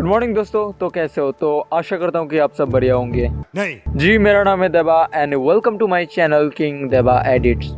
Good morning दोस्तों। तो कैसे हो? तो आशा करता हूँ कि आप सब बढ़िया होंगे। नहीं जी, मेरा नाम है Deba and welcome to my channel king Deba edits.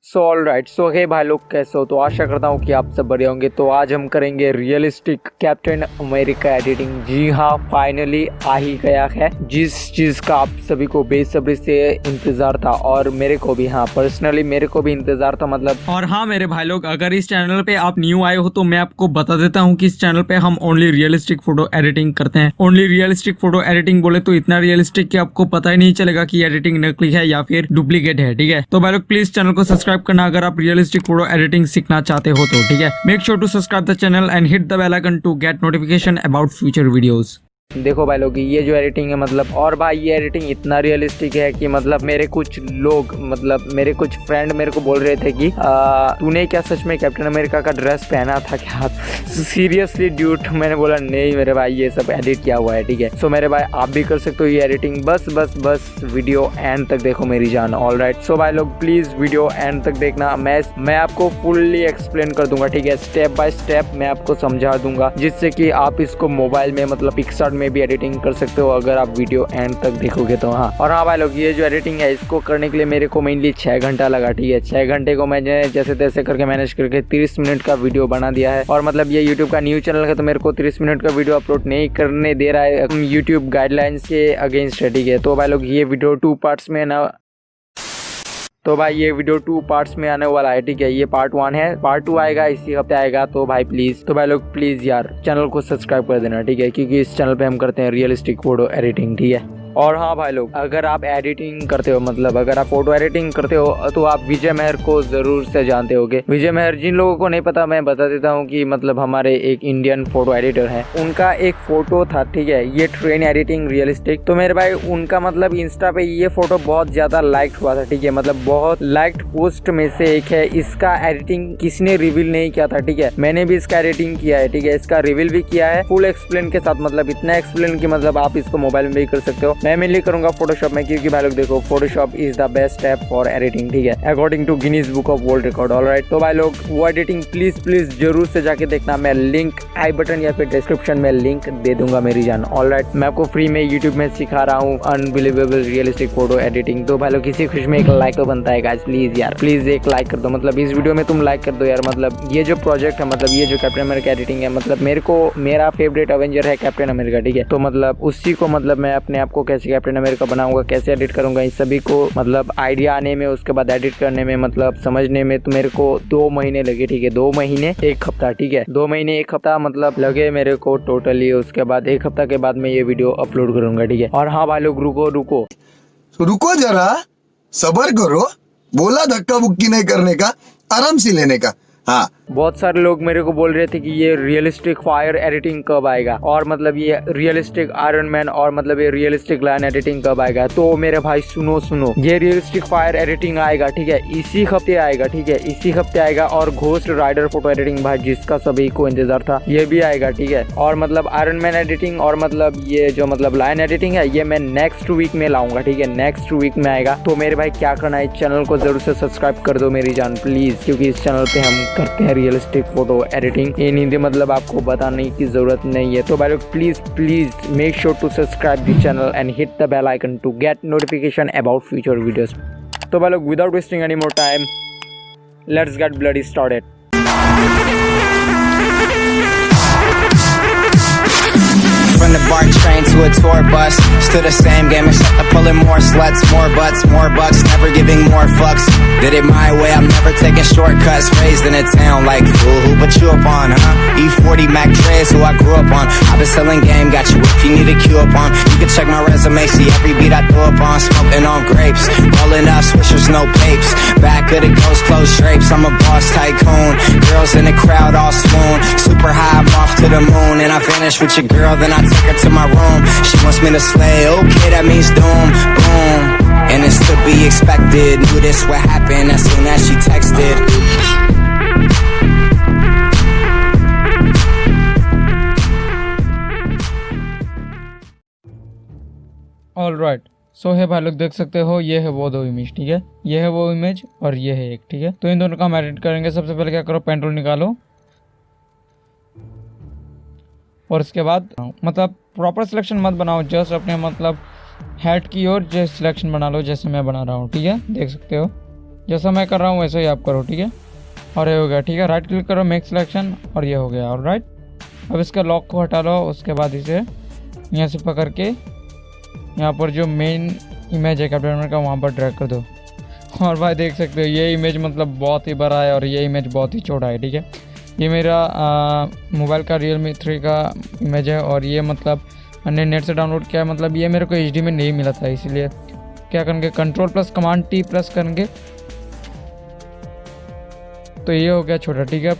So all right, so hey भाई लोग, कैसे हो? तो आशा करता हूँ कि आप सब बढ़िया होंगे। तो आज हम करेंगे रियलिस्टिक कैप्टन अमेरिका एडिटिंग। जी हाँ, फाइनली आ ही गया है जिस चीज का आप सभी को बेसब्री से इंतजार था, और मेरे को भी, हाँ पर्सनली मेरे को भी इंतजार था मतलब। और हाँ मेरे भाई लोग, अगर इस चैनल पे आप न्यू आए हो तो मैं आपको बता देता हूँ कि इस चैनल पे हम ओनली रियलिस्टिक फोटो एडिटिंग करते हैं। ओनली रियलिस्टिक फोटो एडिटिंग बोले तो इतना रियलिस्टिक कि आपको पता ही नहीं चलेगा कि एडिटिंग नकली है या फिर डुप्लीकेट है। ठीक है, तो भाई लोग प्लीज चैनल को सब्सक्राइब करना अगर आप रियलिस्टिक फोटो एडिटिंग सीखना चाहते हो तो। ठीक है, make sure to subscribe the channel and hit the bell icon to get notification about future videos. देखो भाई लोग, ये जो एडिटिंग है मतलब, और भाई ये एडिटिंग इतना रियलिस्टिक है कि मतलब मेरे कुछ लोग, मतलब मेरे कुछ फ्रेंड मेरे को बोल रहे थे कि तूने क्या सच में कैप्टन अमेरिका का ड्रेस पहना था क्या? सीरियसली ड्यूट, मैंने बोला नहीं मेरे भाई, ये सब एडिट किया हुआ है। ठीक है, सो मेरे भाई आप भी कर सकते हो ये एडिटिंग। बस बस बस वीडियो एंड तक देखो मेरी जान। ऑल राइट, सो भाई लोग प्लीज वीडियो एंड तक देखना। मैं आपको फुल्ली एक्सप्लेन कर दूंगा। ठीक है, स्टेप बाय स्टेप मैं आपको समझा दूंगा, जिससे कि आप इसको मोबाइल में मतलब पिक्सआर्ट में भी एडिटिंग कर सकते हो अगर आप वीडियो एंड तक देखोगे तो। हाँ, और हाँ भाई लोग, ये जो एडिटिंग है इसको करने के लिए मेरे को मेनली 6 घंटा लगा। ठीक है, 6 घंटे को मैंने जैसे तैसे करके मैनेज करके 30 मिनट का वीडियो बना दिया है। और मतलब ये यूट्यूब का न्यू चैनल है तो मेरे को 30 मिनट का वीडियो अपलोड नहीं करने दे रहा है, यूट्यूब गाइडलाइंस के अगेंस्ट है। ठीक है, तो भाई लोग ये वीडियो 2 पार्ट्स में ना, तो भाई ये वीडियो 2 पार्ट्स में आने वाला है। ठीक है, ये पार्ट 1 है, पार्ट 2 आएगा इसी हफ्ते आएगा। तो भाई प्लीज, तो भाई लोग प्लीज यार चैनल को सब्सक्राइब कर देना। ठीक है, क्योंकि इस चैनल पे हम करते हैं रियलिस्टिक फोटो एडिटिंग। ठीक है, और हाँ भाई लोग, अगर आप एडिटिंग करते हो, मतलब अगर आप फोटो एडिटिंग करते हो तो आप विजय मेहर को जरूर से जानते होगे। विजय मेहर, जिन लोगों को नहीं पता मैं बता देता हूँ कि मतलब हमारे एक इंडियन फोटो एडिटर हैं, उनका एक फोटो था। ठीक है, ये ट्रेन एडिटिंग रियलिस्टिक। तो मेरे भाई उनका मतलब इंस्टा पे ये फोटो बहुत ज्यादा लाइक हुआ था। ठीक है, मतलब बहुत लाइक्ड पोस्ट में से एक है। इसका एडिटिंग किसी ने रिवील नहीं किया था। ठीक है, मैंने भी इसका एडिटिंग किया है। ठीक है, इसका रिवील भी किया है फुल एक्सप्लेन के साथ, मतलब इतना एक्सप्लेन कि मतलब आप इसको मोबाइल में भी कर सकते हो। मैं मेनली करूंगा फोटोशॉप में, क्योंकि भाई लोग देखो Photoshop is the best app for editing. ठीक है, according to Guinness book of world record. All right, तो भाई लोग वो एडिटिंग प्लीज जरूर से जाके देखना। मैं लिंक आई बटन या फिर डिस्क्रिप्शन में लिंक दे दूंगा मेरी जान। ऑलराइट, मैं आपको फ्री में यूट्यूब में सिखा रहा हूँ अनबिलीवेबल रियलिस्टिक फोटो एडिटिंग। तो भाई लोग किसी खुश में एक लाइक तो बनता है गाइस, प्लीज यार प्लीज एक लाइक कर दो। मतलब इस वीडियो में तुम लाइक कर दो यार। मतलब ये जो प्रोजेक्ट है, मतलब ये जो कैप्टन अमेरिका एडिटिंग है, मतलब मेरे को मेरा फेवरेट एवेंजर है कैप्टन अमेरिका। ठीक है, तो मतलब उसी को मतलब मैं अपने आप को कैसे कैप्टन अमेरिका बनाऊंगा, कैसे एडिट करूंगा, इस सभी को मतलब आइडिया आने में, उसके बाद एडिट करने में, मतलब समझने में तो मेरे को 2 महीने लगे। ठीक है, 2 महीने 1 हफ्ता। ठीक है, 2 महीने 1 हफ्ता मतलब लगे मेरे को टोटली। उसके बाद 1 हफ्ता के बाद मैं ये वीडियो अपलोड करूंगा। ठीक है, और हाँ भाई लोग रुको जरा सबर करो, बोला धक्का बुक्की नहीं करने का, आराम से लेने का। हाँ, बहुत सारे लोग मेरे को बोल रहे थे कि ये रियलिस्टिक फायर एडिटिंग कब आएगा, और मतलब ये रियलिस्टिक आयरन मैन, और मतलब ये रियलिस्टिक लाइन एडिटिंग कब आएगा। तो मेरे भाई सुनो, ये रियलिस्टिक फायर एडिटिंग आएगा। ठीक है, इसी हफ्ते आएगा। ठीक है, इसी हफ्ते आएगा। और घोस्ट राइडर फोटो एडिटिंग भाई, जिसका सभी को इंतजार था, ये भी आएगा। ठीक है, और मतलब आयरन मैन एडिटिंग, और मतलब ये जो मतलब लाइन एडिटिंग है, ये मैं नेक्स्ट वीक में लाऊंगा। ठीक है, नेक्स्ट वीक में आएगा। तो मेरे भाई क्या करना है, चैनल को जरूर से सब्सक्राइब कर दो मेरी जान प्लीज, क्योंकि इस चैनल पे हम करते हैं रियलिस्टिक फोटो एडिटिंग। इन हिंदी मतलब आपको बताने की जरूरत नहीं है। तो भाई लोग please make sure to subscribe this channel and hit the bell icon to get notification about future videos. तो भाई लोग without wasting any more time, let's get bloody started. From the BART train to a tour bus, still the same game except I'm pulling more sluts, more butts, more bucks, never giving more fucks. Did it my way, I'm never taking shortcuts. Raised in a town like fool, who put you up on, huh? E40 Mac Dre's who I grew up on. I've been selling game, got you if you need a cue up on. You can check my resume, see every beat I throw up on. Smoking on grapes, rolling up swishers, no papes. Back of the ghost clothes drapes, I'm a boss tycoon. Girls in the crowd all swoon. Super high, I'm off to the moon. And I vanish with your girl, then I take her to my room. She wants me to slay, okay, that means doom, boom. And it's to be expected. Knew this would happen as soon as she texted. All right, so है भाई लोग देख सकते हो, ये है वो 2 image. ठीक है, ये है वो इमेज और ये है एक। ठीक है, तो इन दोनों का हम एडिट करेंगे। सबसे पहले क्या करो, पेन टूल निकालो और इसके बाद मतलब प्रॉपर सिलेक्शन मत बनाओ, जस्ट अपने मतलब हेड की ओर जो सिलेक्शन बना लो, जैसे मैं बना रहा हूँ। ठीक है, देख सकते हो जैसा मैं कर रहा हूँ वैसे ही आप करो। ठीक है, और ये हो गया। ठीक है, राइट क्लिक करो, मेक सिलेक्शन, और ये हो गया। ऑलराइट, अब इसके लॉक को हटा लो। उसके बाद इसे यहाँ से पकड़ के यहाँ पर जो मेन इमेज है कैप्टन अमेरिका वहाँ पर ड्रैग कर दो। और भाई देख सकते हो ये इमेज मतलब बहुत ही बड़ा है और ये इमेज बहुत ही छोटा है। ठीक है, ये मेरा मोबाइल का Realme 3 का इमेज है और ये मतलब मैंने नेट से डाउनलोड किया है। मतलब ये मेरे को HD में नहीं मिला था, इसलिए क्या करेंगे control plus command T press करेंगे तो ये हो गया छोटा। ठीक है,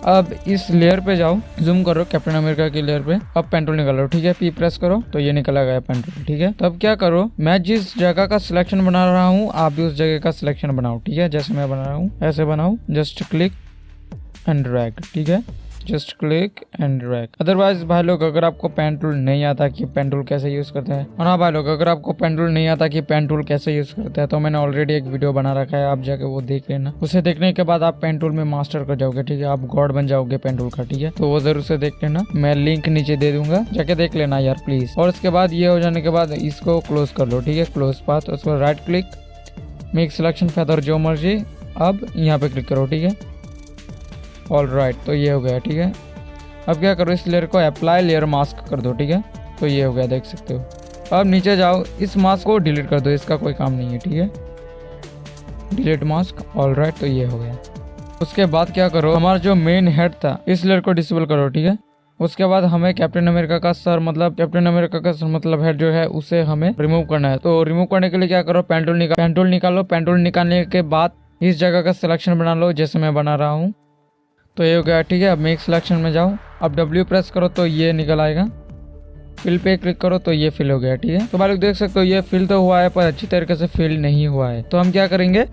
अब इस लेयर पे जाओ, जूम करो कैप्टन अमेरिका की लेयर पे, अब पेन टूल निकालो। ठीक है, P प्रेस करो तो ये निकला गया पेन टूल। ठीक है, तब क्या करो, मैं जिस जगह का सिलेक्शन बना रहा हूँ आप भी उस जगह का सिलेक्शन बनाओ। ठीक है, जैसे मैं बना रहा हूँ ऐसे बनाओ, जस्ट क्लिक एंड ड्रैग। ठीक है, just click and drag. Otherwise भाई लोग अगर आपको पेन टूल नहीं आता कि पेन टूल कैसे यूज करते हैं, और हाँ भाई लोग अगर आपको पेन टूल नहीं आता कि पेन टूल कैसे यूज करते हैं तो मैंने ऑलरेडी एक वीडियो बना रखा है, आप जाके वो देख लेना। उसे देखने के बाद आप पेन टूल में मास्टर कर जाओगे। ठीक है, आप गॉड बन जाओगे पेन टूल का। ठीक है, तो वो जरूर से देख लेना, मैं लिंक नीचे दे दूंगा, जाके देख लेना यार प्लीज। और उसके बाद ये हो जाने के बाद इसको क्लोज कर लो। ठीक है, क्लोज पाथ, उसके बाद right click, make selection feather जो मर्जी, अब यहाँ पे क्लिक करो। ठीक है, ऑलराइट, तो ये हो गया। ठीक है, अब क्या करो, इस लेयर को अप्लाई लेयर मास्क कर दो। ठीक है, तो ये हो गया, देख सकते हो। अब नीचे जाओ, इस मास्क को डिलीट कर दो, इसका कोई काम नहीं है। ठीक है, डिलीट मास्क, ऑलराइट, तो ये हो गया। उसके बाद क्या करो, हमारा जो मेन हेड था इस लेयर को डिसेबल करो। ठीक है, उसके बाद हमें कैप्टन अमेरिका का सर मतलब कैप्टन अमेरिका का सर मतलब हेड जो है उसे हमें रिमूव करना है। तो रिमूव करने के लिए क्या करो, पेन टूल निकालो। पेन टूल निकालने के बाद इस जगह का सिलेक्शन बना लो जैसे मैं बना रहा हूँ, तो ये हो गया। ठीक है, अब मेक सिलेक्शन में जाओ, अब W प्रेस करो तो ये निकल आएगा, फिल पे क्लिक करो तो ये फिल हो गया। ठीक है, तो भाई लोग देख सकते हो ये फिल तो हुआ है पर अच्छी तरीके से फिल नहीं हुआ है। तो हम क्या करेंगे,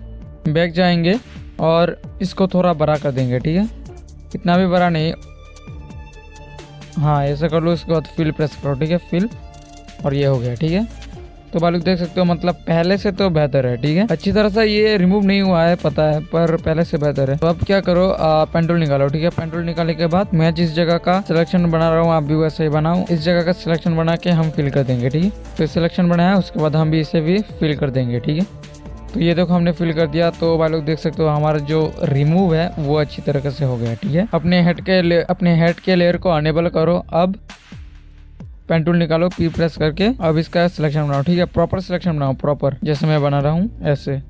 बैक जाएंगे और इसको थोड़ा बड़ा कर देंगे। ठीक है, इतना भी बड़ा नहीं, हाँ ऐसा कर लो। इसके बाद फिल प्रेस करो। ठीक है, फिल, और ये हो गया। ठीक है, तो भाई लोग देख सकते हो मतलब पहले से तो बेहतर है। ठीक है, अच्छी तरह से ये रिमूव नहीं हुआ है पता है, पर पहले से बेहतर है। तो अब क्या करो, पेन टूल निकालो। ठीक है, पेन टूल निकालने के बाद मैं जिस जगह का सिलेक्शन बना रहा हूँ आप भी वैसे ही बनाओ। इस जगह का सिलेक्शन बना के हम फिल कर देंगे। ठीक है, तो सिलेक्शन बनाया, उसके बाद हम भी इसे भी फिल कर देंगे। ठीक है, तो ये देखो हमने फिल कर दिया। तो भाई लोग देख सकते हो हमारा जो रिमूव है वो अच्छी तरीके से हो गया। ठीक है, अपने हेड के लेयर को अनेबल करो। अब पेन टूल निकालो, P प्रेस करके अब इसका सिलेक्शन बनाओ। ठीक है, प्रॉपर सिलेक्शन बनाओ, प्रॉपर जैसे मैं बना रहा हूँ ऐसे।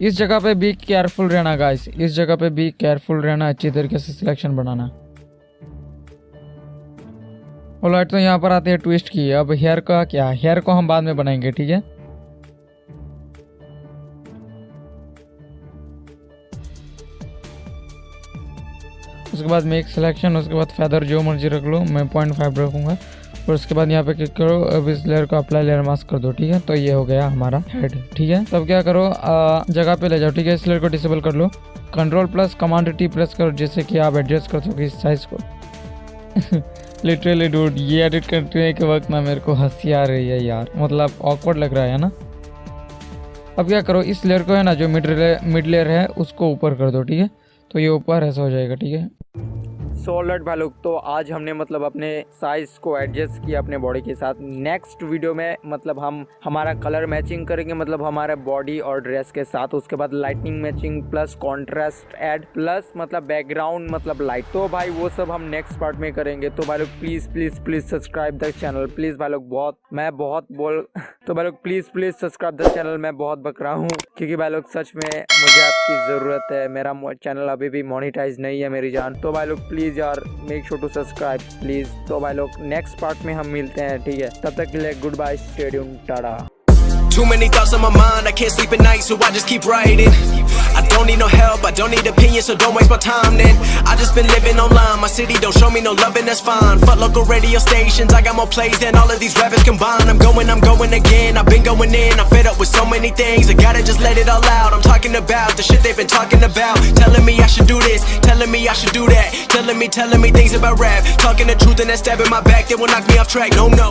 इस जगह पे भी केयरफुल रहना गाइस, इस जगह पे भी केयरफुल रहना, अच्छी तरीके से सिलेक्शन बनाना। ऑलराइट, तो यहाँ पर आते हैं ट्विस्ट की। अब हेयर का क्या, हेयर को हम बाद में बनाएंगे। ठीक है, उसके बाद मेक सिलेक्शन, उसके बाद फेदर जो मर्जी रख लो, मैं 0.5 रखूँगा। और उसके बाद यहाँ पे क्लिक करो, अब इस लेयर को अप्लाई लेयर मास्क कर दो। ठीक है, तो ये हो गया हमारा हेड। ठीक है, तब क्या करो, जगह पे ले जाओ। ठीक है, इस लेयर को डिसेबल कर लो, control plus command T press करो जिससे कि आप एडजस्ट कर सको इस साइज को। लिटरली डूड, ये एडिट करने के वक्त ना मेरे को हंसी आ रही है यार, मतलब ऑकवर्ड लग रहा है ना। अब क्या करो, इस लेयर को है ना जो मिड लेयर है उसको ऊपर कर दो। ठीक है, तो ये ऊपर ऐसा हो जाएगा। ठीक है, सोलट भाई लोग, तो आज हमने मतलब अपने साइज को एडजस्ट किया अपने बॉडी के साथ। नेक्स्ट वीडियो में मतलब हम हमारा कलर मैचिंग करेंगे मतलब हमारे बॉडी और ड्रेस के साथ। उसके बाद lightning matching plus contrast add plus मतलब बैकग्राउंड मतलब लाइट, तो भाई वो सब हम नेक्स्ट पार्ट में करेंगे। तो भाई लोग please subscribe the channel please. भाई लोग तो भाई लोग प्लीज सब्सक्राइब द चैनल। मैं बहुत बक रहा हूँ क्योंकि भाई लोग सच में मुझे आपकी जरूरत है, मेरा चैनल अभी भी मोनेटाइज नहीं है मेरी जान। तो भाई लोग प्लीज यार make sure to subscribe please. तो भाई लोग नेक्स्ट पार्ट में हम मिलते हैं। ठीक है, तब तक के लिए good bye, stay tuned, tata. Too many thoughts on my mind, I can't sleep at night, so I just keep writing. I don't need no help, I don't need opinions, so don't waste my time then. I just been living online, my city don't show me no love and that's fine. Fuck local radio stations, I got more plays than all of these rappers combined. I'm going again, I've been going in, I'm fed up with so many things, I gotta just let it all out. I'm talking about the shit they've been talking about, telling me I should do this, telling me I should do that, telling me things about rap, talking the truth and that stab in my back, they will knock me off track, no.